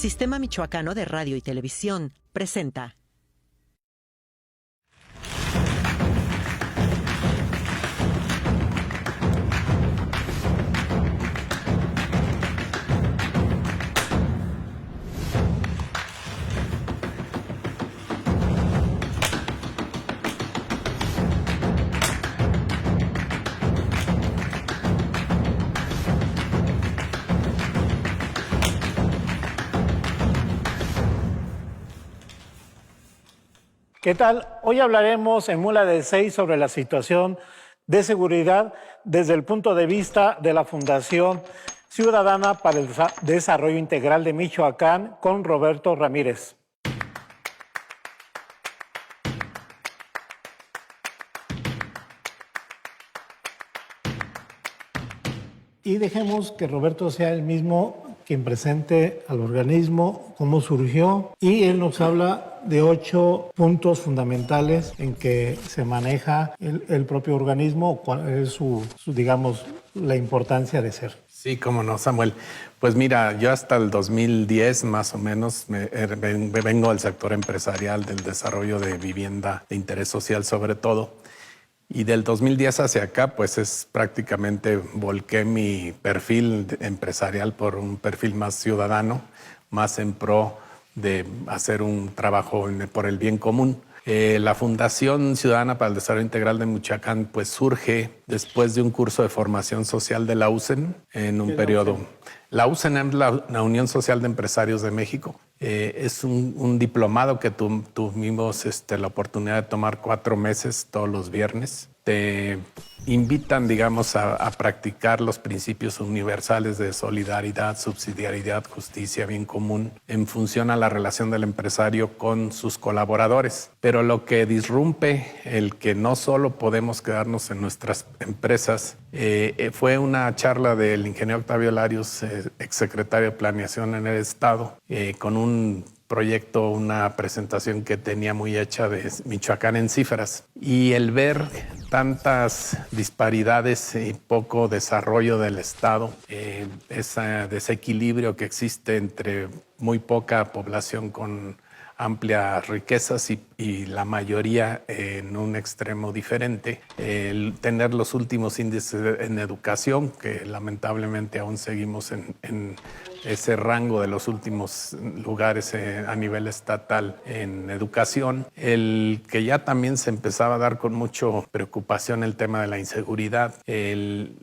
Sistema Michoacano de Radio y Televisión presenta. ¿Qué tal? Hoy hablaremos en Mula de 6 sobre la situación de seguridad desde el punto de vista de la Fundación Ciudadana para el Desarrollo Integral de Michoacán con Roberto Ramírez. Y dejemos que Roberto sea el mismo quien presente al organismo, cómo surgió, y él nos habla de 8 puntos fundamentales en que se maneja el propio organismo, cuál es digamos, la importancia de ser. Sí, cómo no, Samuel. Pues mira, yo hasta el 2010 más o menos me vengo del sector empresarial, del desarrollo de vivienda de interés social sobre todo. Y del 2010 hacia acá, pues es prácticamente volqué mi perfil empresarial por un perfil más ciudadano, más en pro de hacer un trabajo por el bien común. La Fundación Ciudadana para el Desarrollo Integral de Michoacán pues surge después de un curso de formación social de la UCEN en un periodo. La UCEN es la Unión Social de Empresarios de México. Es un diplomado que tuvimos la oportunidad de tomar 4 meses todos los viernes. Te invitan, digamos, a practicar los principios universales de solidaridad, subsidiariedad, justicia, bien común, en función a la relación del empresario con sus colaboradores. Pero lo que disrumpe el que no solo podemos quedarnos en nuestras empresas fue una charla del ingeniero Octavio Larios, exsecretario de Planeación en el Estado, con un proyecto, una presentación que tenía muy hecha de Michoacán en cifras. Y el ver tantas disparidades y poco desarrollo del Estado, ese desequilibrio que existe entre muy poca población con amplias riquezas y la mayoría en un extremo diferente. El tener los últimos índices en educación, que lamentablemente aún seguimos en ese rango de los últimos lugares a nivel estatal en educación. El que ya también se empezaba a dar con mucha preocupación el tema de la inseguridad. El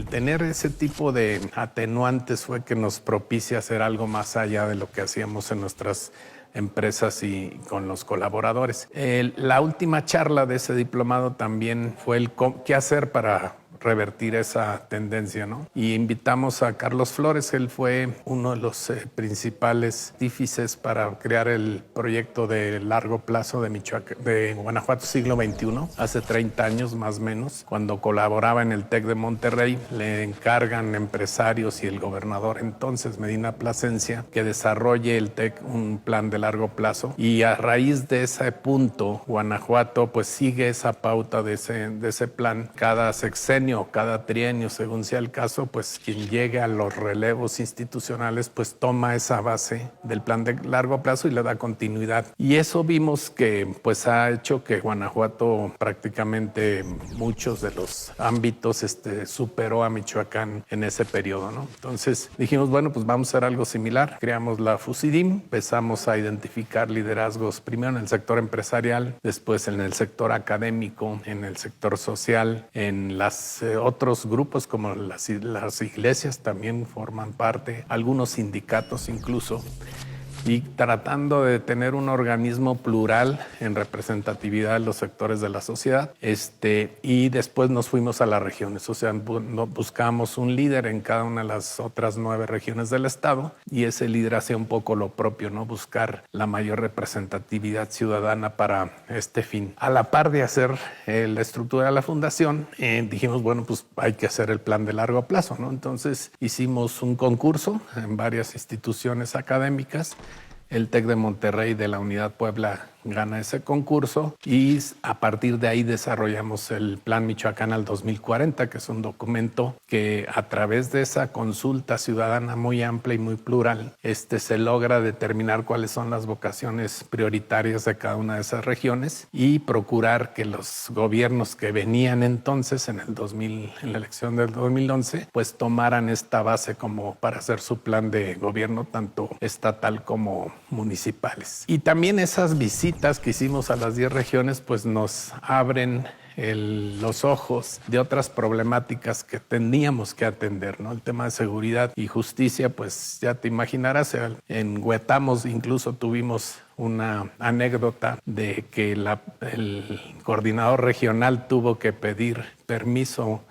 tener ese tipo de atenuantes fue que nos propicia hacer algo más allá de lo que hacíamos en nuestras empresas y con los colaboradores. La última charla de ese diplomado también fue el qué hacer para revertir esa tendencia, ¿no? Y invitamos a Carlos Flores, él fue uno de los principales artífices para crear el proyecto de largo plazo de Guanajuato siglo XXI, hace 30 años más o menos, cuando colaboraba en el TEC de Monterrey, le encargan empresarios y el gobernador entonces, Medina Plasencia, que desarrolle el TEC un plan de largo plazo, y a raíz de ese punto, Guanajuato pues sigue esa pauta de ese plan. Cada sexenio o cada trienio, según sea el caso, pues quien llegue a los relevos institucionales pues toma esa base del plan de largo plazo y le da continuidad. Y eso vimos que pues ha hecho que Guanajuato prácticamente muchos de los ámbitos superó a Michoacán en ese periodo, ¿no? Entonces dijimos, bueno, pues vamos a hacer algo similar. Creamos la FUSIDIM, empezamos a identificar liderazgos primero en el sector empresarial, después en el sector académico, en el sector social, en otros grupos como las iglesias también forman parte, algunos sindicatos incluso, y tratando de tener un organismo plural en representatividad de los sectores de la sociedad. Y después nos fuimos a las regiones, o sea, buscamos un líder en cada una de las otras 9 regiones del estado, y ese líder hacía un poco lo propio, ¿no? Buscar la mayor representatividad ciudadana para este fin. A la par de hacer la estructura de la fundación, dijimos, bueno, pues hay que hacer el plan de largo plazo, ¿no? Entonces hicimos un concurso en varias instituciones académicas. El TEC de Monterrey de la Unidad Puebla gana ese concurso y a partir de ahí desarrollamos el Plan Michoacán al 2040, que es un documento que a través de esa consulta ciudadana muy amplia y muy plural, se logra determinar cuáles son las vocaciones prioritarias de cada una de esas regiones y procurar que los gobiernos que venían entonces en la elección del 2011, pues tomaran esta base como para hacer su plan de gobierno, tanto estatal como municipales. Y también esas visitas que hicimos a las 10 regiones, pues nos abren los ojos de otras problemáticas que teníamos que atender, ¿no? El tema de seguridad y justicia, pues ya te imaginarás, en Huetamos incluso tuvimos una anécdota de que el coordinador regional tuvo que pedir permiso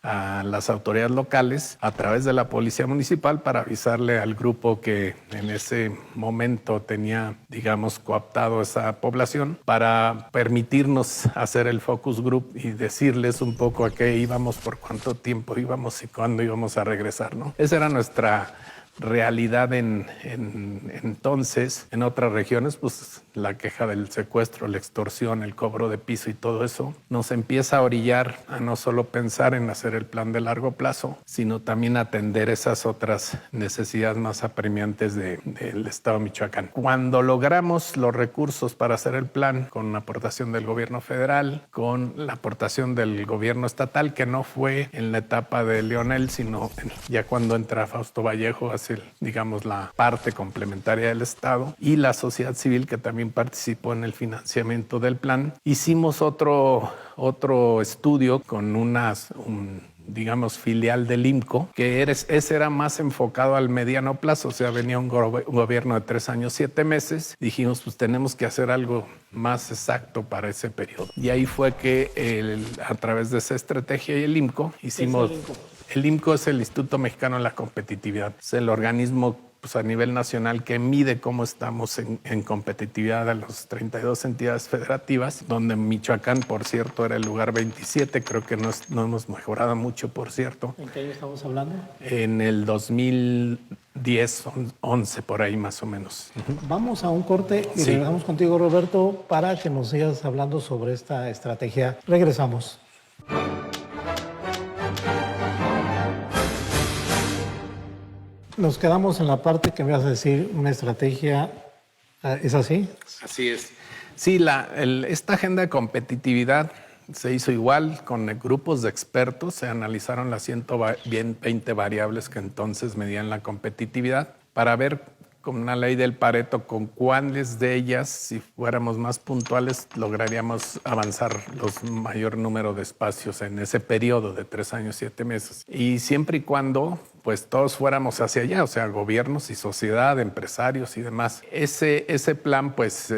a las autoridades locales a través de la policía municipal para avisarle al grupo que en ese momento tenía, digamos, cooptado esa población para permitirnos hacer el focus group y decirles un poco a qué íbamos, por cuánto tiempo íbamos y cuándo íbamos a regresar, ¿no? Esa era nuestra realidad entonces. En otras regiones, pues la queja del secuestro, la extorsión, el cobro de piso y todo eso nos empieza a orillar a no solo pensar en hacer el plan de largo plazo, sino también atender esas otras necesidades más apremiantes del Estado de Michoacán. Cuando logramos los recursos para hacer el plan, con la aportación del gobierno federal, con la aportación del gobierno estatal, que no fue en la etapa de Leonel, sino ya cuando entra Fausto Vallejo, hace, digamos, la parte complementaria del Estado, y la sociedad civil, que también participó en el financiamiento del plan. Hicimos otro estudio con digamos, filial del IMCO, que ese era más enfocado al mediano plazo, o sea, venía un gobierno de 3 años, 7 meses. Dijimos, pues tenemos que hacer algo más exacto para ese periodo. Y ahí fue que a través de esa estrategia y el IMCO hicimos... El IMCO es el Instituto Mexicano de la Competitividad. Es el organismo, pues, a nivel nacional que mide cómo estamos en competitividad a las 32 entidades federativas, donde Michoacán, por cierto, era el lugar 27. Creo que no hemos mejorado mucho, por cierto. ¿En qué año estamos hablando? En el 2010, 11, por ahí más o menos. Vamos a un corte y regresamos contigo, Roberto, para que nos sigas hablando sobre esta estrategia. Regresamos. Nos quedamos en la parte que me vas a decir, una estrategia, ¿es así? Así es. Sí, esta agenda de competitividad se hizo igual con grupos de expertos. Se analizaron las 120 variables que entonces medían la competitividad para ver, con una ley del Pareto, con cuáles de ellas, si fuéramos más puntuales, lograríamos avanzar los mayor número de espacios en ese periodo de 3 años, 7 meses. Y siempre y cuando pues todos fuéramos hacia allá, o sea, gobiernos y sociedad, empresarios y demás. Ese plan pues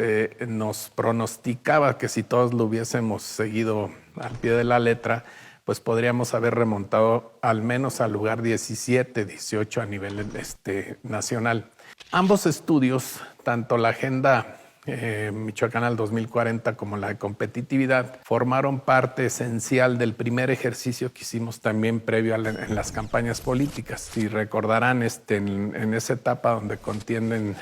nos pronosticaba que si todos lo hubiésemos seguido al pie de la letra, pues podríamos haber remontado al menos al lugar 17, 18 a nivel nacional. Ambos estudios, tanto la Agenda Michoacán al 2040 como la de competitividad, formaron parte esencial del primer ejercicio que hicimos también previo en las campañas políticas. Si recordarán, en esa etapa donde contienden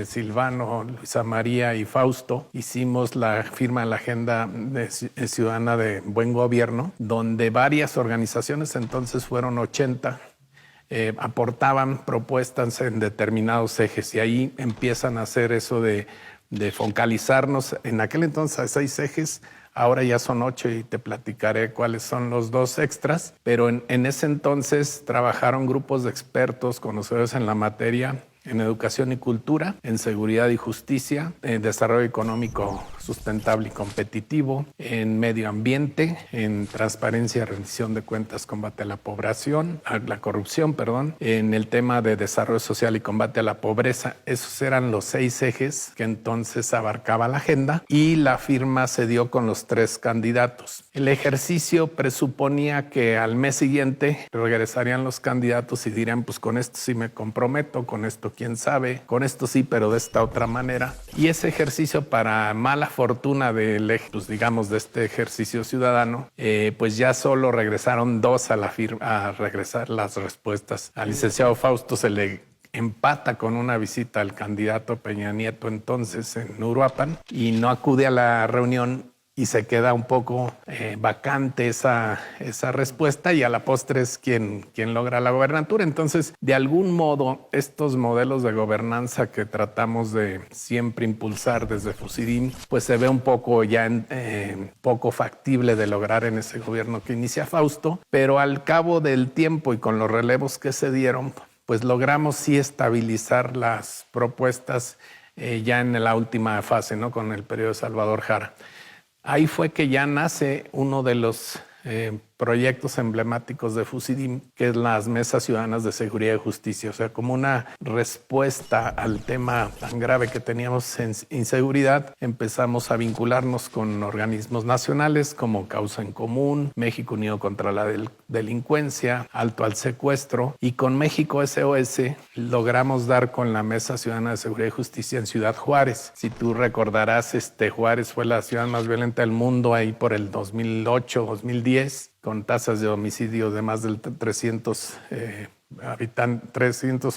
Silvano, Luisa María y Fausto, hicimos la firma de la Agenda Ciudadana de Buen Gobierno, donde varias organizaciones, entonces fueron 80, aportaban propuestas en determinados ejes, y ahí empiezan a hacer eso de focalizarnos. En aquel entonces a 6 ejes, ahora ya son 8 y te platicaré cuáles son los 2 extras, pero en ese entonces trabajaron grupos de expertos conocedores en la materia, en educación y cultura, en seguridad y justicia, en desarrollo económico sustentable y competitivo, en medio ambiente, en transparencia y rendición de cuentas, combate a la corrupción, en el tema de desarrollo social y combate a la pobreza. Esos eran los 6 ejes que entonces abarcaba la agenda, y la firma se dio con los 3 candidatos. El ejercicio presuponía que al mes siguiente regresarían los candidatos y dirían, pues con esto sí me comprometo, con esto quién sabe, con esto sí, pero de esta otra manera. Y ese ejercicio, para mala fortuna pues digamos, de este ejercicio ciudadano, pues ya solo regresaron 2 a regresar las respuestas. Al licenciado Fausto se le empata con una visita al candidato Peña Nieto entonces en Uruapan y no acude a la reunión y se queda un poco vacante esa respuesta y a la postre es quien logra la gobernatura. Entonces, de algún modo, estos modelos de gobernanza que tratamos de siempre impulsar desde Fusidim, pues se ve un poco ya poco factible de lograr en ese gobierno que inicia Fausto, pero al cabo del tiempo y con los relevos que se dieron, pues logramos sí estabilizar las propuestas ya en la última fase, ¿no? Con el periodo de Salvador Jara. Ahí fue que ya nace uno de los proyectos emblemáticos de Fusidim, que es las Mesas Ciudadanas de Seguridad y Justicia. O sea, como una respuesta al tema tan grave que teníamos en inseguridad, empezamos a vincularnos con organismos nacionales como Causa en Común, México Unido contra la Delincuencia, Alto al Secuestro, y con México SOS logramos dar con la Mesa Ciudadana de Seguridad y Justicia en Ciudad Juárez. Si tú recordarás, Juárez fue la ciudad más violenta del mundo ahí por el 2008, 2010, con tasas de homicidio de más del 300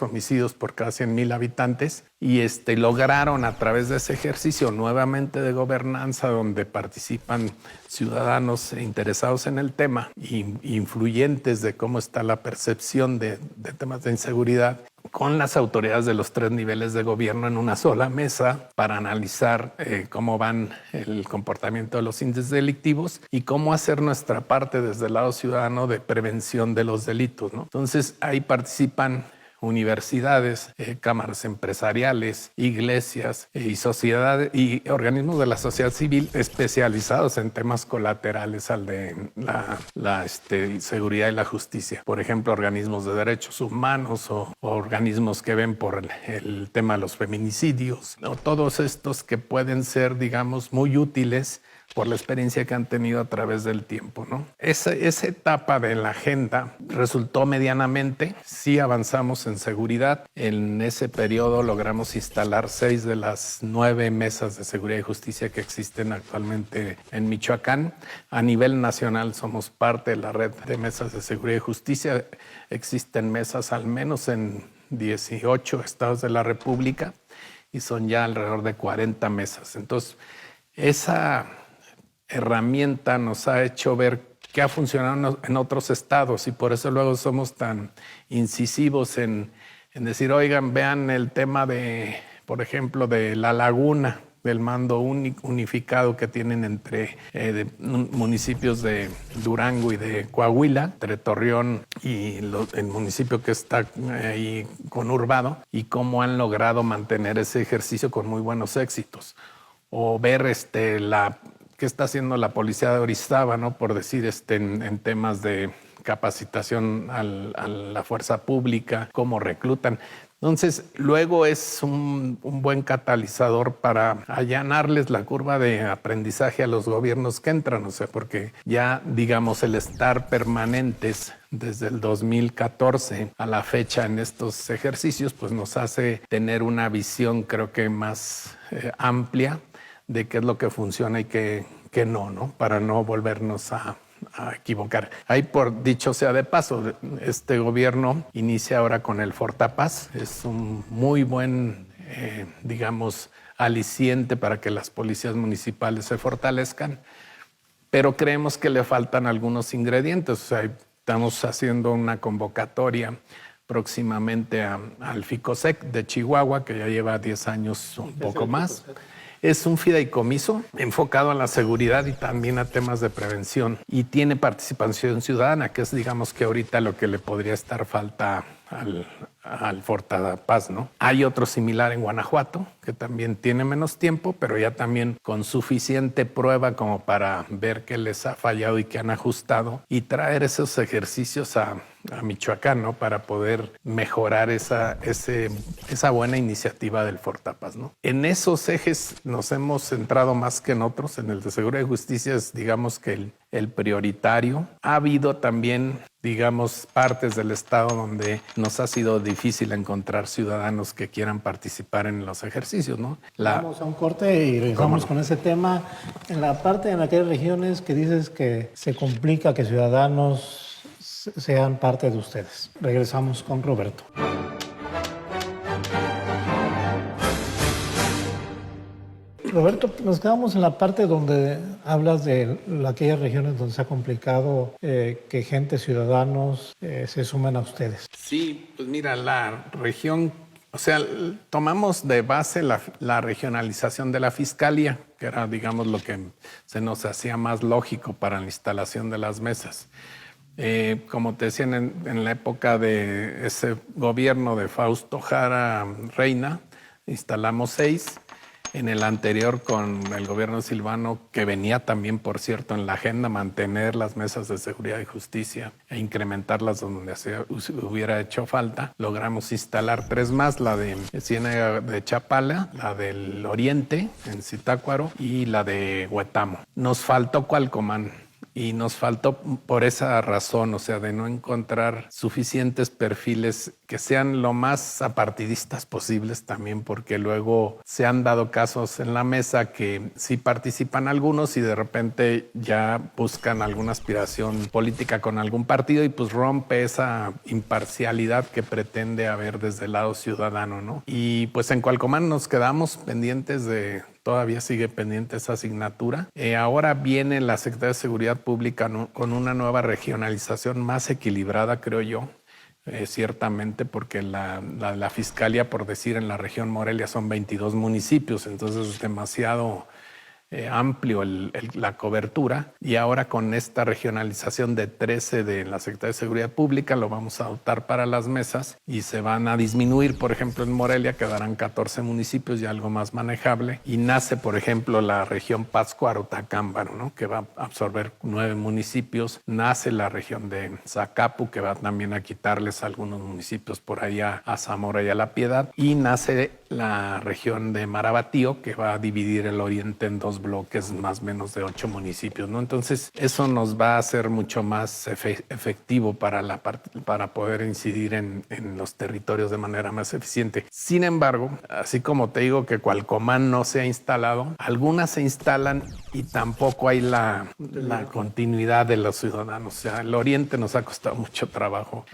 homicidios por cada 100,000 habitantes, y lograron a través de ese ejercicio nuevamente de gobernanza donde participan ciudadanos interesados en el tema y influyentes de cómo está la percepción de temas de inseguridad, con las autoridades de los 3 niveles de gobierno en una sola mesa para analizar cómo van el comportamiento de los índices delictivos y cómo hacer nuestra parte desde el lado ciudadano de prevención de los delitos, ¿no? Entonces ahí participan universidades, cámaras empresariales, iglesias y sociedades y organismos de la sociedad civil especializados en temas colaterales al de la seguridad y la justicia. Por ejemplo, organismos de derechos humanos o organismos que ven por el tema de los feminicidios, ¿no? Todos estos que pueden ser, digamos, muy útiles por la experiencia que han tenido a través del tiempo, ¿no? Esa etapa de la agenda resultó medianamente. Sí avanzamos en seguridad. En ese periodo logramos instalar 6 de las 9 mesas de seguridad y justicia que existen actualmente en Michoacán. A nivel nacional somos parte de la red de mesas de seguridad y justicia. Existen mesas al menos en 18 estados de la República y son ya alrededor de 40 mesas. Entonces, esa herramienta nos ha hecho ver qué ha funcionado en otros estados y por eso luego somos tan incisivos en decir, oigan, vean el tema de, por ejemplo, de La Laguna, del mando unificado que tienen entre municipios de Durango y de Coahuila, entre Torreón y el municipio que está ahí conurbado, y cómo han logrado mantener ese ejercicio con muy buenos éxitos. O ver qué está haciendo la policía de Orizaba, ¿no? Por decir, en temas de capacitación a la fuerza pública, cómo reclutan. Entonces, luego es un buen catalizador para allanarles la curva de aprendizaje a los gobiernos que entran, o sea, porque ya, digamos, el estar permanentes desde el 2014 a la fecha en estos ejercicios, pues nos hace tener una visión, creo que más amplia de qué es lo que funciona y qué no, para no volvernos a equivocar. Ahí, por dicho sea de paso, este gobierno inicia ahora con el Fortapaz. Es un muy buen, digamos, aliciente para que las policías municipales se fortalezcan, pero creemos que le faltan algunos ingredientes. O sea, estamos haciendo una convocatoria próximamente al FICOSEC de Chihuahua, que ya lleva 10 años, un poco más. Es un fideicomiso enfocado a la seguridad y también a temas de prevención y tiene participación ciudadana, que es, digamos, que ahorita lo que le podría estar falta al Fortapaz, ¿no? Hay otro similar en Guanajuato, que también tiene menos tiempo, pero ya también con suficiente prueba como para ver qué les ha fallado y qué han ajustado y traer esos ejercicios a Michoacán, ¿no? Para poder mejorar esa buena iniciativa del Fortapaz, ¿no? En esos ejes nos hemos centrado más que en otros. En el de seguridad y justicia es, digamos, que el prioritario. Ha habido también, digamos, partes del estado donde nos ha sido difícil encontrar ciudadanos que quieran participar en los ejercicios, ¿no? Vamos a un corte y regresamos con ese tema. En la parte en aquellas regiones que dices que se complica que ciudadanos sean parte de ustedes. Regresamos con Roberto. Roberto, nos quedamos en la parte donde hablas de aquellas regiones donde se ha complicado que gente, ciudadanos, se sumen a ustedes. Sí, pues mira, la región, o sea, tomamos de base la regionalización de la fiscalía, que era, digamos, lo que se nos hacía más lógico para la instalación de las mesas. Como te decía, en la época de ese gobierno de Fausto Jara Reina, instalamos 6. En el anterior, con el gobierno de Silvano, que venía también, por cierto, en la agenda, mantener las mesas de seguridad y justicia e incrementarlas donde hubiera hecho falta, logramos instalar 3 más, la de Ciénaga de Chapala, la del Oriente, en Zitácuaro, y la de Huetamo. Nos faltó Cualcomán. Y nos faltó por esa razón, o sea, de no encontrar suficientes perfiles que sean lo más apartidistas posibles también, porque luego se han dado casos en la mesa que sí participan algunos y de repente ya buscan alguna aspiración política con algún partido y pues rompe esa imparcialidad que pretende haber desde el lado ciudadano, ¿no? Y pues en Cualcomán nos quedamos pendientes de... Todavía sigue pendiente esa asignatura. Ahora viene la Secretaría de Seguridad Pública con una nueva regionalización más equilibrada, creo yo, ciertamente, porque la Fiscalía, por decir, en la región Morelia son 22 municipios, entonces es demasiado amplio la cobertura, y ahora con esta regionalización de 13 de la Secretaría de Seguridad Pública lo vamos a adoptar para las mesas y se van a disminuir. Por ejemplo, en Morelia quedarán 14 municipios y algo más manejable, y nace, por ejemplo, la región Pátzcuaro-Tacámbaro, ¿no? Que va a absorber 9 municipios. Nace la región de Zacapu, que va también a quitarles algunos municipios por allá a Zamora y a La Piedad, y nace la región de Marabatío, que va a dividir el oriente en 2 bloques más o menos de 8 municipios, ¿no? Entonces, eso nos va a hacer mucho más efectivo para poder incidir en los territorios de manera más eficiente. Sin embargo, así como te digo que Cualcomán no se ha instalado, algunas se instalan y tampoco hay la continuidad de los ciudadanos. O sea, el oriente nos ha costado mucho trabajo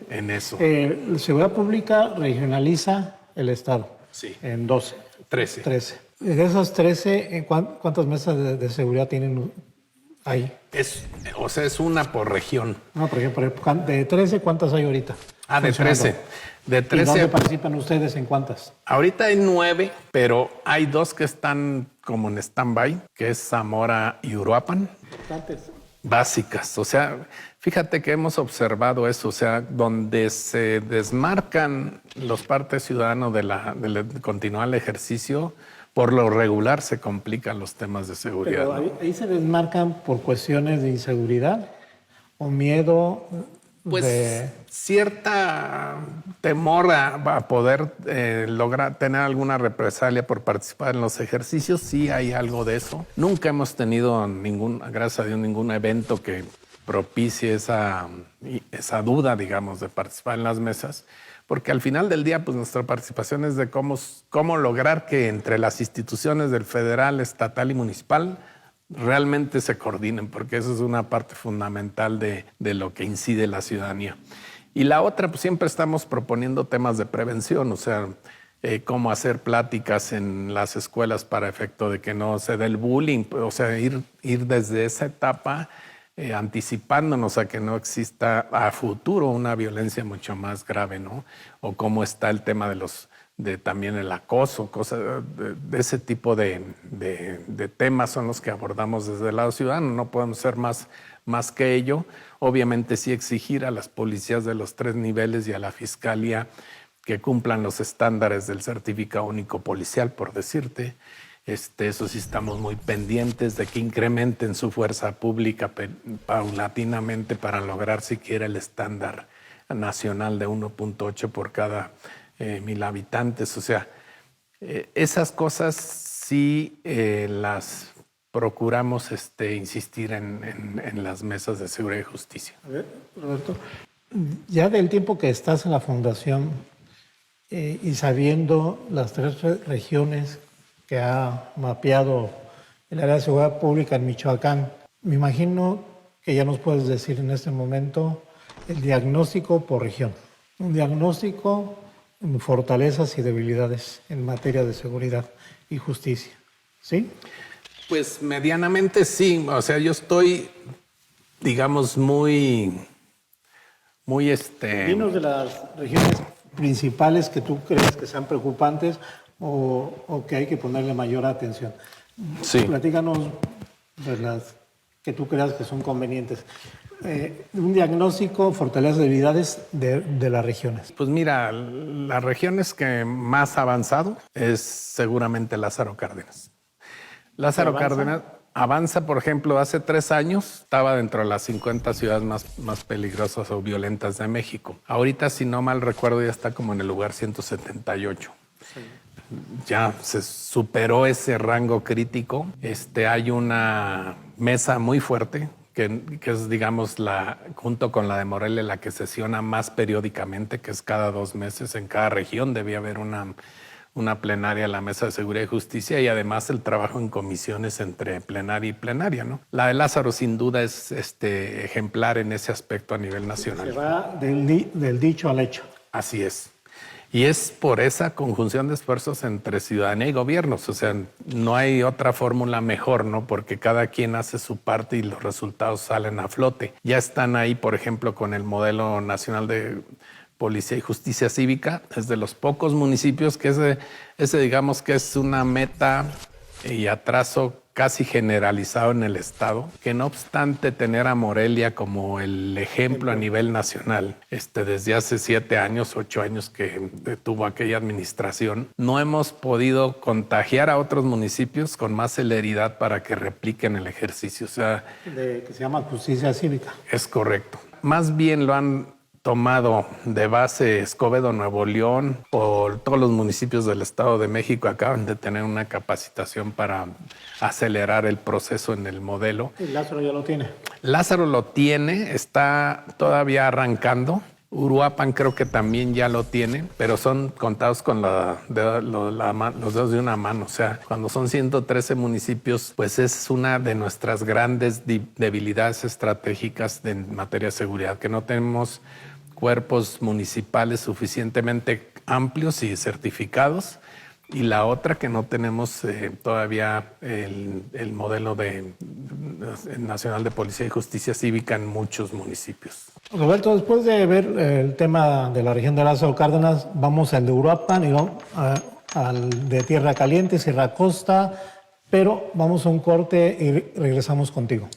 en eso. La Seguridad Pública regionaliza el Estado. Sí. En 12. 13. De esas 13, ¿cuántas mesas de seguridad tienen ahí? Es una por región. No, por ejemplo, de 13, ¿cuántas hay ahorita? De 13. De 13. ¿Y dónde participan ustedes en cuántas? Ahorita hay 9, pero hay 2 que están como en stand-by, que es Zamora y Uruapan. Importantes. Básicas. O sea, fíjate que hemos observado eso, o sea, donde se desmarcan los partes ciudadanos de continuar el ejercicio, por lo regular se complican los temas de seguridad. Pero ¿no? ahí se desmarcan por cuestiones de inseguridad o miedo. Pues cierta temor a poder lograr tener alguna represalia por participar en los ejercicios, sí hay algo de eso. Nunca hemos tenido gracias a Dios, ningún evento que propicie esa duda, digamos, de participar en las mesas, porque al final del día, pues nuestra participación es de cómo lograr que entre las instituciones del federal, estatal y municipal realmente se coordinen, porque eso es una parte fundamental de lo que incide la ciudadanía. Y la otra, pues siempre estamos proponiendo temas de prevención, o sea, cómo hacer pláticas en las escuelas para efecto de que no se dé el bullying, o sea, ir desde esa etapa anticipándonos a que no exista a futuro una violencia mucho más grave, ¿no? O cómo está el tema de también el acoso, cosas de ese tipo de temas son los que abordamos desde el lado ciudadano. No podemos ser más que ello. Obviamente sí exigir a las policías de los 3 niveles y a la fiscalía que cumplan los estándares del certificado único policial, por decirte. Eso sí estamos muy pendientes de que incrementen su fuerza pública paulatinamente para lograr siquiera el estándar nacional de 1.8 por cada 1,000 habitantes. O sea, esas cosas sí las procuramos insistir en las mesas de seguridad y justicia. A ver, Roberto, ya del tiempo que estás en la fundación y sabiendo las 3 regiones que ha mapeado el área de seguridad pública en Michoacán, me imagino que ya nos puedes decir en este momento el diagnóstico por región. Un diagnóstico en fortalezas y debilidades en materia de seguridad y justicia. ¿Sí? Pues medianamente sí. O sea, yo estoy, digamos, muy. Dinos de las regiones principales que tú crees que sean preocupantes o que hay que ponerle mayor atención. Sí. Platícanos de las que tú creas que son convenientes. Un diagnóstico, fortalezas, debilidades de las regiones. Pues mira, las regiones que más ha avanzado es seguramente Lázaro Cárdenas. Lázaro Cárdenas avanza, por ejemplo, hace 3 años estaba dentro de las 50 ciudades más peligrosas o violentas de México. Ahorita, si no mal recuerdo, ya está como en el lugar 178. Sí. Ya se superó ese rango crítico. Hay una mesa muy fuerte que es, digamos, junto con la de Morelia, la que sesiona más periódicamente, que es cada 2 meses en cada región. Debía haber una plenaria en la Mesa de Seguridad y Justicia y además el trabajo en comisiones entre plenaria y plenaria, ¿no? La de Lázaro sin duda es ejemplar en ese aspecto a nivel nacional. Se va del dicho al hecho. Así es. Y es por esa conjunción de esfuerzos entre ciudadanía y gobiernos. O sea, no hay otra fórmula mejor, ¿no? Porque cada quien hace su parte y los resultados salen a flote. Ya están ahí, por ejemplo, con el modelo nacional de Policía y Justicia Cívica. Es de los pocos municipios que ese digamos que es una meta y atraso casi generalizado en el estado, que no obstante tener a Morelia como el ejemplo a nivel nacional, desde hace 7 años, 8 años que tuvo aquella administración, no hemos podido contagiar a otros municipios con más celeridad para que repliquen el ejercicio. O sea, que se llama justicia cívica. Es correcto. Más bien lo han tomado de base Escobedo, Nuevo León, o todos los municipios del Estado de México acaban de tener una capacitación para acelerar el proceso en el modelo. ¿Y Lázaro ya lo tiene? Lázaro lo tiene, está todavía arrancando. Uruapan creo que también ya lo tiene, pero son contados con los dedos de una mano. O sea, cuando son 113 municipios, pues es una de nuestras grandes debilidades estratégicas en materia de seguridad, que no tenemos cuerpos municipales suficientemente amplios y certificados. Y la otra, que no tenemos todavía el modelo nacional de Policía y Justicia Cívica en muchos municipios. Roberto, después de ver el tema de la región de Lázaro Cárdenas, vamos al de Uruapan y vamos al de Tierra Caliente, Sierra Costa, pero vamos a un corte y regresamos contigo.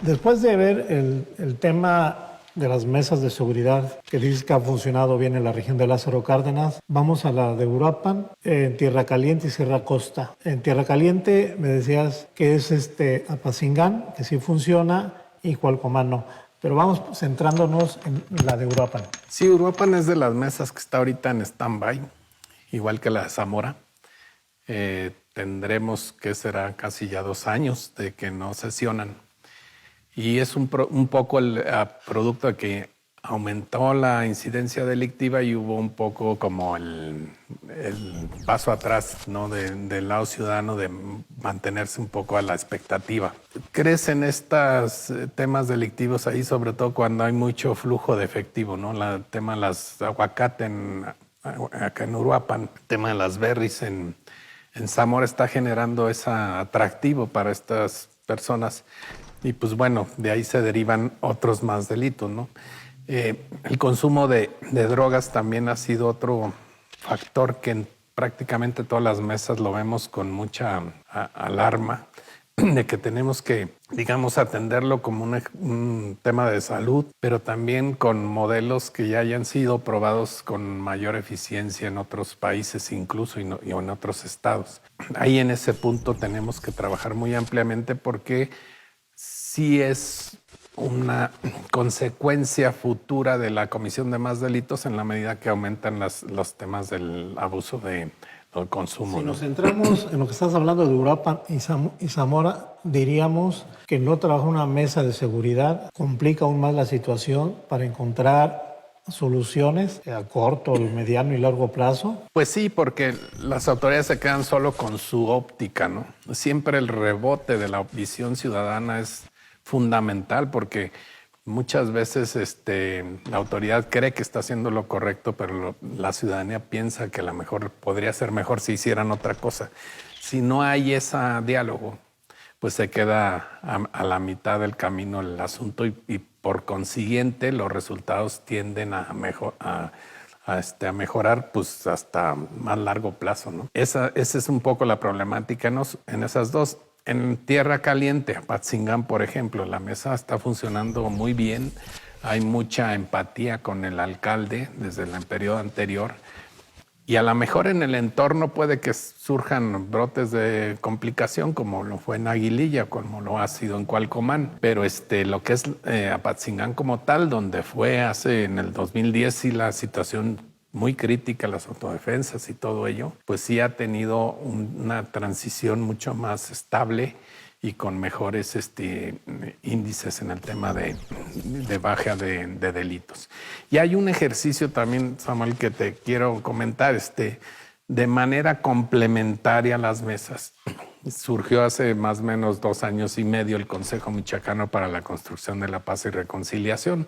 Después de ver el tema de las mesas de seguridad que dices que ha funcionado bien en la región de Lázaro Cárdenas, vamos a la de Uruapan, en Tierra Caliente y Sierra Costa. En Tierra Caliente me decías que es Apacingán, que sí funciona, y Cualcomán no. Pero vamos centrándonos en la de Uruapan. Sí, Uruapan es de las mesas que está ahorita en stand-by, igual que la de Zamora. Tendremos que será casi ya 2 años de que no sesionan. Y es un poco el producto de que aumentó la incidencia delictiva y hubo un poco como el paso atrás, ¿no? Del lado ciudadano de mantenerse un poco a la expectativa. Crecen estos temas delictivos ahí, sobre todo cuando hay mucho flujo de efectivo, ¿no? El tema de las aguacate acá en Uruapan, el tema de las berries en Zamora está generando ese atractivo para estas personas. Y pues bueno, de ahí se derivan otros más delitos, ¿no? El consumo de drogas también ha sido otro factor que en prácticamente todas las mesas lo vemos con mucha alarma, de que tenemos que, digamos, atenderlo como un tema de salud, pero también con modelos que ya hayan sido probados con mayor eficiencia en otros países incluso y en otros estados. Ahí en ese punto tenemos que trabajar muy ampliamente porque sí es una consecuencia futura de la comisión de más delitos en la medida que aumentan los temas del abuso del consumo. Si nos centramos en lo que estás hablando de Uruapan y Zamora, diríamos que no trabajar una mesa de seguridad complica aún más la situación para encontrar soluciones a corto, mediano y largo plazo. Pues sí, porque las autoridades se quedan solo con su óptica, ¿no? Siempre el rebote de la visión ciudadana es fundamental porque Muchas veces la autoridad cree que está haciendo lo correcto, pero la ciudadanía piensa que a lo mejor podría ser mejor si hicieran otra cosa. Si no hay ese diálogo, pues se queda a la mitad del camino el asunto y por consiguiente los resultados tienden a mejorar pues hasta más largo plazo, ¿no? Esa es un poco la problemática en esas dos. En Tierra Caliente, Apatzingán, por ejemplo, la mesa está funcionando muy bien. Hay mucha empatía con el alcalde desde el periodo anterior. Y a lo mejor en el entorno puede que surjan brotes de complicación, como lo fue en Aguililla, como lo ha sido en Cualcomán. Pero lo que es Apatzingán como tal, donde fue en el 2010, sí la situación muy crítica, las autodefensas y todo ello, pues sí ha tenido una transición mucho más estable y con mejores índices en el tema de baja de delitos. Y hay un ejercicio también, Samuel, que te quiero comentar, de manera complementaria a las mesas. Surgió hace más o menos 2 años y medio el Consejo Michoacano para la Construcción de la Paz y Reconciliación.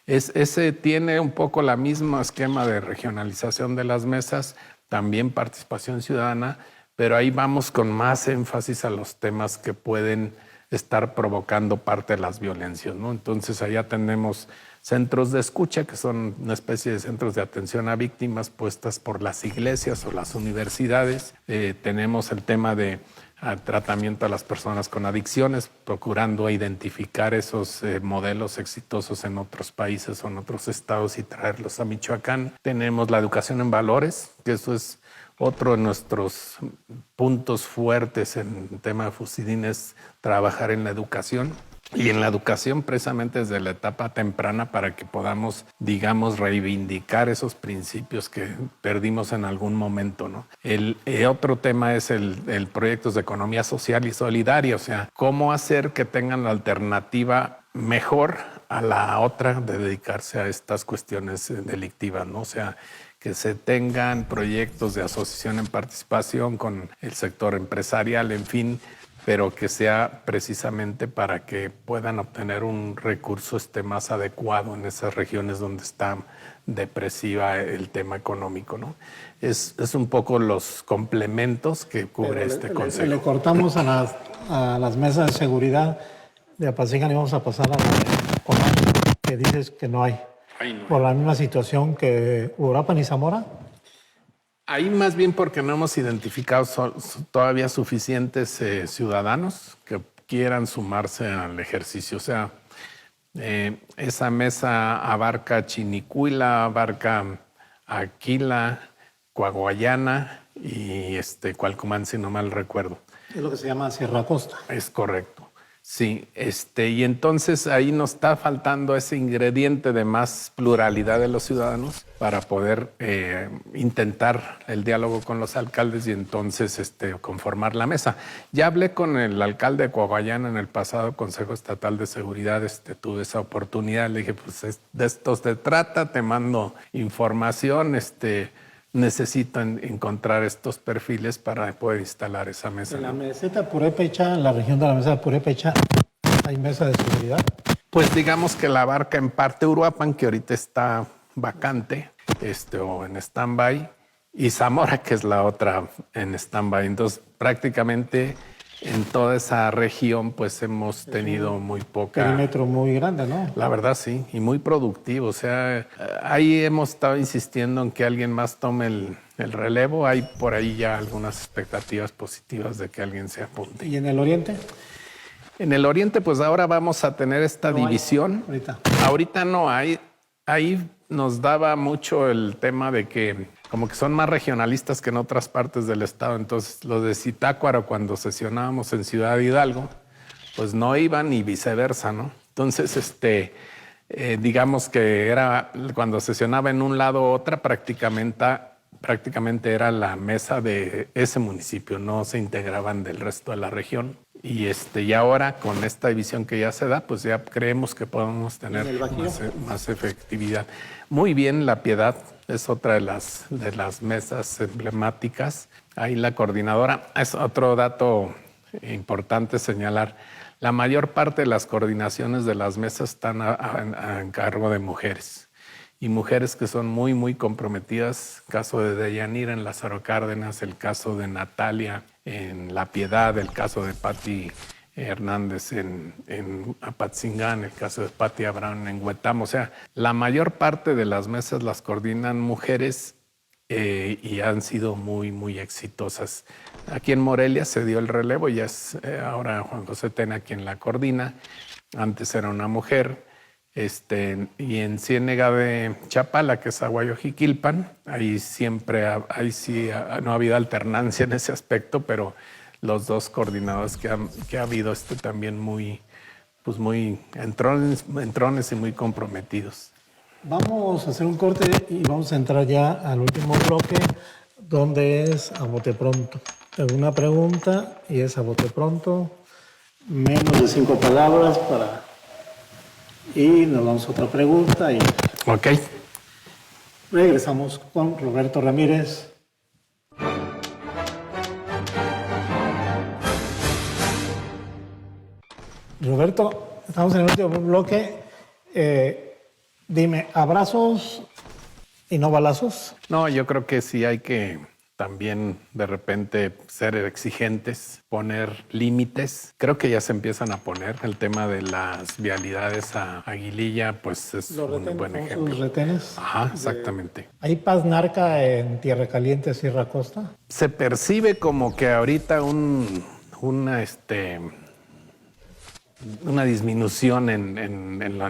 Ese tiene un poco la misma esquema de regionalización de las mesas, también participación ciudadana, pero ahí vamos con más énfasis a los temas que pueden estar provocando parte de las violencias, ¿no? Entonces allá tenemos centros de escucha, que son una especie de centros de atención a víctimas puestas por las iglesias o las universidades. Tenemos el tema de tratamiento a las personas con adicciones, procurando identificar esos modelos exitosos en otros países o en otros estados y traerlos a Michoacán. Tenemos la educación en valores, que eso es otro de nuestros puntos fuertes en el tema de Fusidín, es trabajar en la educación. Y en la educación precisamente desde la etapa temprana para que podamos, digamos, reivindicar esos principios que perdimos en algún momento, ¿no? El otro tema es el proyectos de economía social y solidaria, o sea, cómo hacer que tengan la alternativa mejor a la otra de dedicarse a estas cuestiones delictivas, ¿no? O sea, que se tengan proyectos de asociación en participación con el sector empresarial, en fin, pero que sea precisamente para que puedan obtener un recurso más adecuado en esas regiones donde está depresiva el tema económico, ¿no? Es un poco los complementos que cubre este consejo. Le cortamos a las mesas de seguridad de Apatzingán y vamos a pasar a la de Comán, que dices que no hay. Por la misma situación que Uruapan y Zamora. Ahí más bien porque no hemos identificado todavía suficientes ciudadanos que quieran sumarse al ejercicio. O sea, esa mesa abarca Chinicuila, abarca Aquila, Coahuayana y Cualcomán, si no mal recuerdo. Es lo que se llama Sierra Costa. Es correcto. Sí, y entonces ahí nos está faltando ese ingrediente de más pluralidad de los ciudadanos para poder intentar el diálogo con los alcaldes y entonces conformar la mesa. Ya hablé con el alcalde de Coahuayana en el pasado Consejo Estatal de Seguridad, tuve esa oportunidad, le dije, pues de esto se trata, te mando información, necesito encontrar estos perfiles para poder instalar esa mesa. En la meseta Purépecha, en la región de la meseta Purépecha, ¿hay mesa de seguridad? Pues digamos que la abarca en parte Uruapan, que ahorita está vacante, o en stand-by, y Zamora, que es la otra en stand-by. Entonces, prácticamente en toda esa región, pues hemos tenido muy poca... Perímetro muy grande, ¿no? La verdad, sí, y muy productivo. O sea, ahí hemos estado insistiendo en que alguien más tome el relevo. Hay por ahí ya algunas expectativas positivas de que alguien se apunte. ¿Y en el oriente? En el oriente, pues ahora vamos a tener esta división. Ahorita no hay. Ahí nos daba mucho el tema de que como que son más regionalistas que en otras partes del estado. Entonces, los de Zitácuaro, cuando sesionábamos en Ciudad Hidalgo, pues no iban y viceversa, ¿no? Entonces, digamos que era cuando sesionaba en un lado u otra, prácticamente era la mesa de ese municipio, no se integraban del resto de la región. Y ahora, con esta división que ya se da, pues ya creemos que podemos tener más efectividad. Muy bien, La Piedad es otra de las mesas emblemáticas. Ahí la coordinadora, es otro dato importante señalar. La mayor parte de las coordinaciones de las mesas están a cargo de mujeres. Y mujeres que son muy, muy comprometidas. El caso de Deyanira en Lázaro Cárdenas, el caso de Natalia en La Piedad, el caso de Pati Hernández en Apatzingán, el caso de Pati Abraham en Huetamo. O sea, la mayor parte de las mesas las coordinan mujeres y han sido muy, muy exitosas. Aquí en Morelia se dio el relevo, ya es ahora Juan José Tena quien la coordina. Antes era una mujer. Y en Ciénega de Chapala, que es Aguayo-Jiquilpan, ahí siempre, ahí sí no ha habido alternancia en ese aspecto, pero los dos coordinadores que ha habido también muy entrones y muy comprometidos. Vamos a hacer un corte y vamos a entrar ya al último bloque, donde es a bote pronto. Tengo una pregunta y es a bote pronto, menos de 5 palabras y nos vamos a otra pregunta y Ok. regresamos con Roberto Ramírez. Roberto, estamos en el último bloque. Dime, ¿abrazos y no balazos? No, yo creo que sí hay que también de repente ser exigentes, poner límites. Creo que ya se empiezan a poner. El tema de las vialidades a Aguililla, pues es un buen ejemplo. ¿Los retenes? Ajá, exactamente. ¿Hay paz narca en Tierra Caliente, Sierra Costa? Se percibe como que ahorita una disminución en el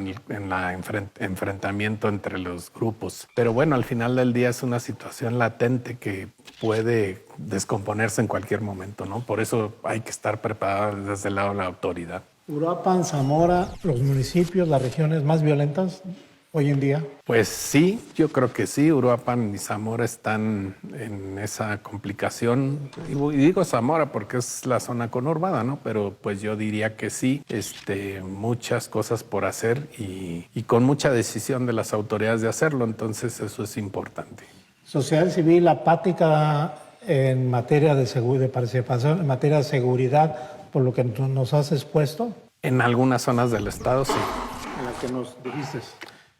enfrentamiento entre los grupos. Pero bueno, al final del día es una situación latente que puede descomponerse en cualquier momento, ¿no? Por eso hay que estar preparados desde el lado de la autoridad. Uruapan, Zamora, los municipios, las regiones más violentas hoy en día. Pues sí, yo creo que sí. Uruapan y Zamora están en esa complicación. Y digo Zamora porque es la zona conurbada, ¿no? Pero pues yo diría que sí. Muchas cosas por hacer y con mucha decisión de las autoridades de hacerlo. Entonces eso es importante. Sociedad civil apática en materia de participación, en materia de seguridad, por lo que nos has expuesto. En algunas zonas del estado, sí. En las que nos dijiste.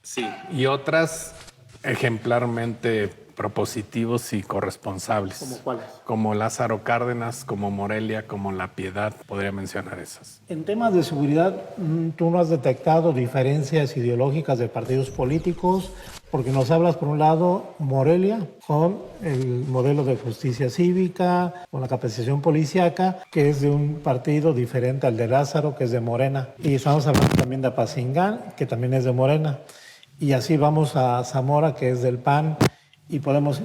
Sí, y otras ejemplarmente propositivos y corresponsables. ¿Cómo cuáles? Como Lázaro Cárdenas, como Morelia, como La Piedad, podría mencionar esas. En temas de seguridad, ¿tú no has detectado diferencias ideológicas de partidos políticos? Porque nos hablas, por un lado, Morelia, con el modelo de justicia cívica, con la capacitación policíaca, que es de un partido diferente al de Lázaro, que es de Morena. Y estamos hablando también de Apatzingán, que también es de Morena. Y así vamos a Zamora, que es del PAN, y podemos,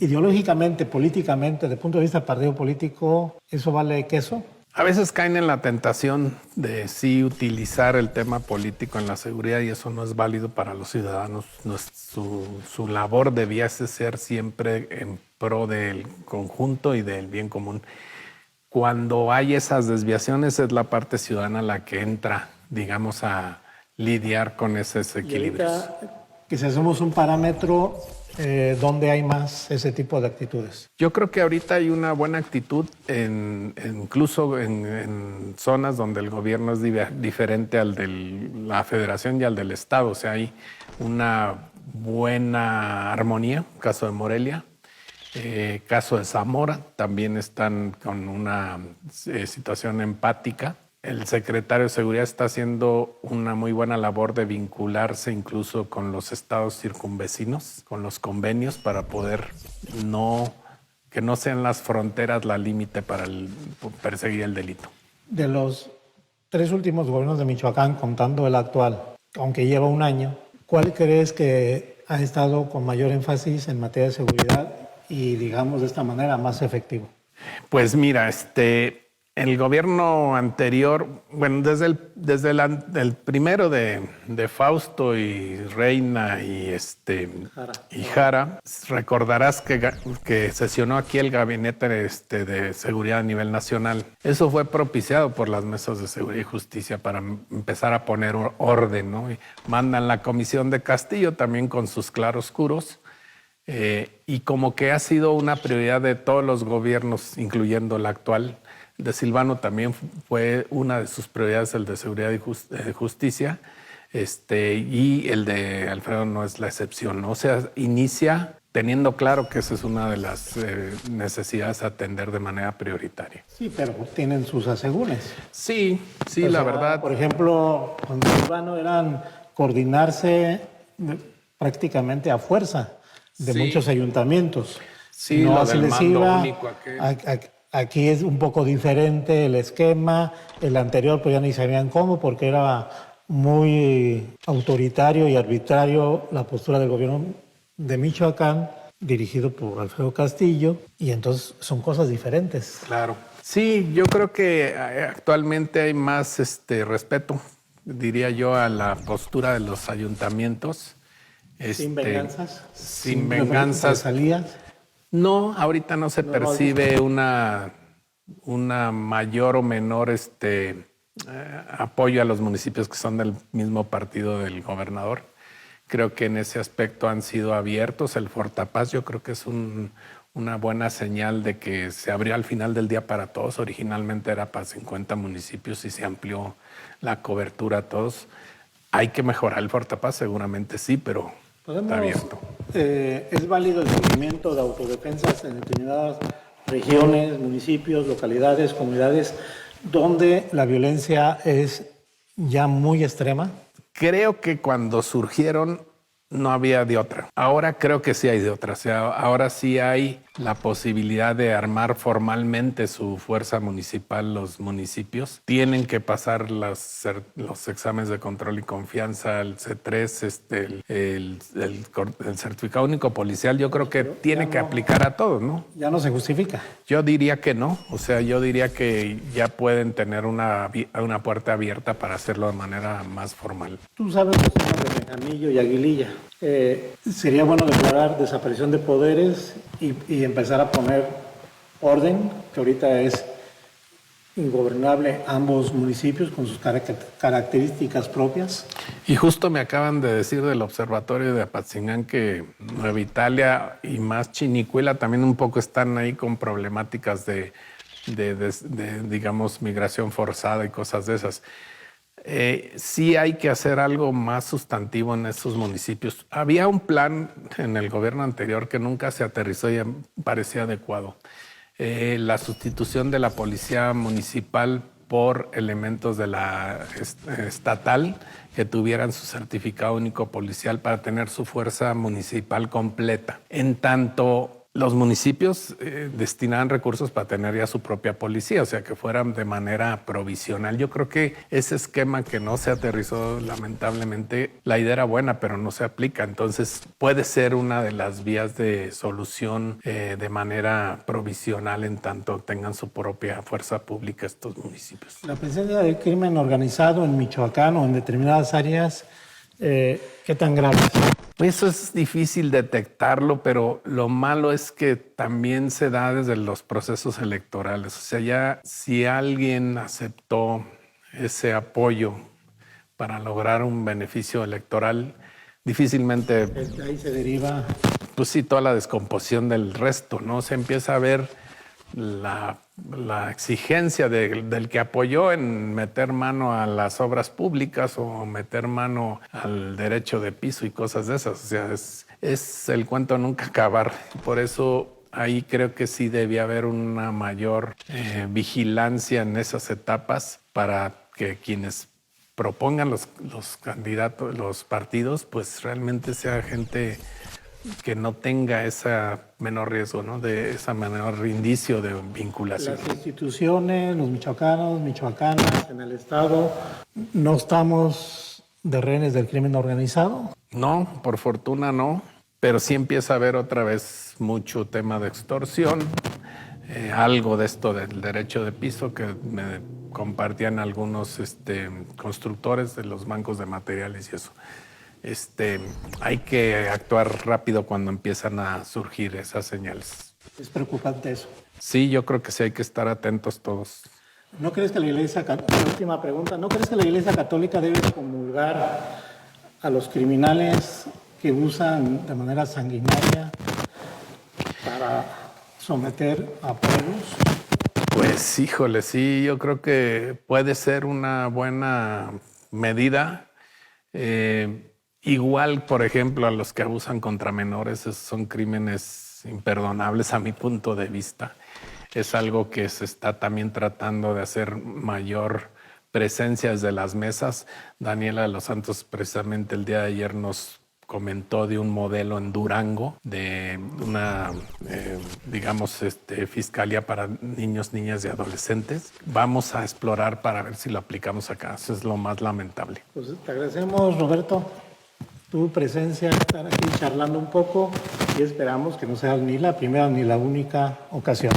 ideológicamente, políticamente, desde el punto de vista del partido político, ¿eso vale queso? A veces caen en la tentación de sí utilizar el tema político en la seguridad y eso no es válido para los ciudadanos. Su labor debiese ser siempre en pro del conjunto y del bien común. Cuando hay esas desviaciones es la parte ciudadana la que entra, digamos, a lidiar con esos equilibrios. Y ahorita, que si hacemos un parámetro, ¿dónde hay más ese tipo de actitudes? Yo creo que ahorita hay una buena actitud, incluso en zonas donde el gobierno es diferente al de la federación y al del estado. O sea, hay una buena armonía, caso de Morelia. Caso de Zamora, también están con una situación empática. El secretario de Seguridad está haciendo una muy buena labor de vincularse incluso con los estados circunvecinos, con los convenios, para poder que no sean las fronteras la límite para perseguir el delito. De los 3 últimos gobiernos de Michoacán, contando el actual, aunque lleva un año, ¿cuál crees que ha estado con mayor énfasis en materia de seguridad y, digamos de esta manera, más efectivo? Pues mira, el gobierno anterior, bueno, desde el primero de Fausto y Reina y Jara, recordarás que sesionó aquí el gabinete de seguridad a nivel nacional. Eso fue propiciado por las mesas de seguridad y justicia para empezar a poner orden, ¿no? Y mandan la comisión de Castillo también con sus claroscuros. Y como que ha sido una prioridad de todos los gobiernos, incluyendo el actual, de Silvano también fue una de sus prioridades el de seguridad y justicia, y el de Alfredo no es la excepción, ¿no? O sea, inicia teniendo claro que esa es una de las necesidades a atender de manera prioritaria. Sí, pero tienen sus asegúnes. Sí, O la sea, verdad. Por ejemplo, con Silvano eran coordinarse prácticamente a fuerza de muchos ayuntamientos. Sí, no lo así del les mando iba. único Aquí es un poco diferente el esquema. El anterior pues ya ni sabían cómo porque era muy autoritario y arbitrario la postura del gobierno de Michoacán, dirigido por Alfredo Castillo, y entonces son cosas diferentes. Claro. Sí, yo creo que actualmente hay más respeto, diría yo, a la postura de los ayuntamientos. Sin venganzas. Sin venganzas. Salías. No, ahorita no se percibe una mayor o menor apoyo a los municipios que son del mismo partido del gobernador. Creo que en ese aspecto han sido abiertos. El Fortapaz yo creo que es una buena señal de que se abrió al final del día para todos. Originalmente era para 50 municipios y se amplió la cobertura a todos. Hay que mejorar el Fortapaz, seguramente sí, pero está abierto. ¿Es válido el seguimiento de autodefensas en determinadas regiones, municipios, localidades, comunidades, donde la violencia es ya muy extrema? Creo que cuando surgieron no había de otra. Ahora creo que sí hay de otra. O sea, ahora sí hay la posibilidad de armar formalmente su fuerza municipal. Los municipios tienen que pasar los exámenes de control y confianza, el C3, el certificado único policial. Yo creo que tiene que aplicar a todos, ¿no? Ya no se justifica. Yo diría que no. O sea, yo diría que ya pueden tener una puerta abierta para hacerlo de manera más formal. Tú sabes los temas de Benjamillo y Aguililla. Sería bueno declarar desaparición de poderes y empezar a poner orden, que ahorita es ingobernable ambos municipios con sus características propias. Y justo me acaban de decir del observatorio de Apatzingán que Nueva Italia y más Chinicuila también un poco están ahí con problemáticas de digamos, migración forzada y cosas de esas. Sí hay que hacer algo más sustantivo en estos municipios. Había un plan en el gobierno anterior que nunca se aterrizó y parecía adecuado. La sustitución de la policía municipal por elementos de la estatal que tuvieran su certificado único policial para tener su fuerza municipal completa. En tanto, los municipios destinaban recursos para tener ya su propia policía, o sea, que fueran de manera provisional. Yo creo que ese esquema que no se aterrizó, lamentablemente, la idea era buena, pero no se aplica. Entonces, puede ser una de las vías de solución de manera provisional en tanto tengan su propia fuerza pública estos municipios. La presencia del crimen organizado en Michoacán o en determinadas áreas, ¿qué tan grave es? Eso es difícil detectarlo, pero lo malo es que también se da desde los procesos electorales. O sea, ya si alguien aceptó ese apoyo para lograr un beneficio electoral, difícilmente... Ahí se deriva... Pues sí, toda la descomposición del resto, ¿no? Se empieza a ver la exigencia del que apoyó en meter mano a las obras públicas o meter mano al derecho de piso y cosas de esas. O sea, es el cuento nunca acabar. Por eso ahí creo que sí debía haber una mayor vigilancia en esas etapas para que quienes propongan los candidatos, los partidos, pues realmente sea gente que no tenga ese menor riesgo, ¿no? De ese menor indicio de vinculación. Las instituciones, los michoacanos, michoacanas en el Estado, ¿no estamos de rehenes del crimen organizado? No, por fortuna no, pero sí empieza a haber otra vez mucho tema de extorsión, algo de esto del derecho de piso que me compartían algunos constructores de los bancos de materiales y eso. Hay que actuar rápido cuando empiezan a surgir esas señales. Es preocupante eso. Sí, yo creo que sí hay que estar atentos todos. ¿No crees que la última pregunta, ¿no crees que la Iglesia Católica debe comulgar a los criminales que usan de manera sanguinaria para someter a pueblos? Pues híjole, sí, yo creo que puede ser una buena medida. Igual, por ejemplo, a los que abusan contra menores, esos son crímenes imperdonables a mi punto de vista. Es algo que se está también tratando de hacer mayor presencia desde las mesas. Daniela de los Santos precisamente el día de ayer nos comentó de un modelo en Durango de una, fiscalía para niños, niñas y adolescentes. Vamos a explorar para ver si lo aplicamos acá. Eso es lo más lamentable. Pues te agradecemos, Roberto, tu presencia, estar aquí charlando un poco y esperamos que no sea ni la primera ni la única ocasión.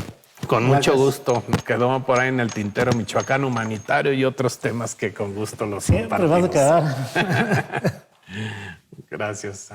Con Gracias. mucho gusto. Me quedó por ahí en el tintero Michoacán humanitario y otros temas que con gusto los Siempre compartimos. vas a quedar. Gracias.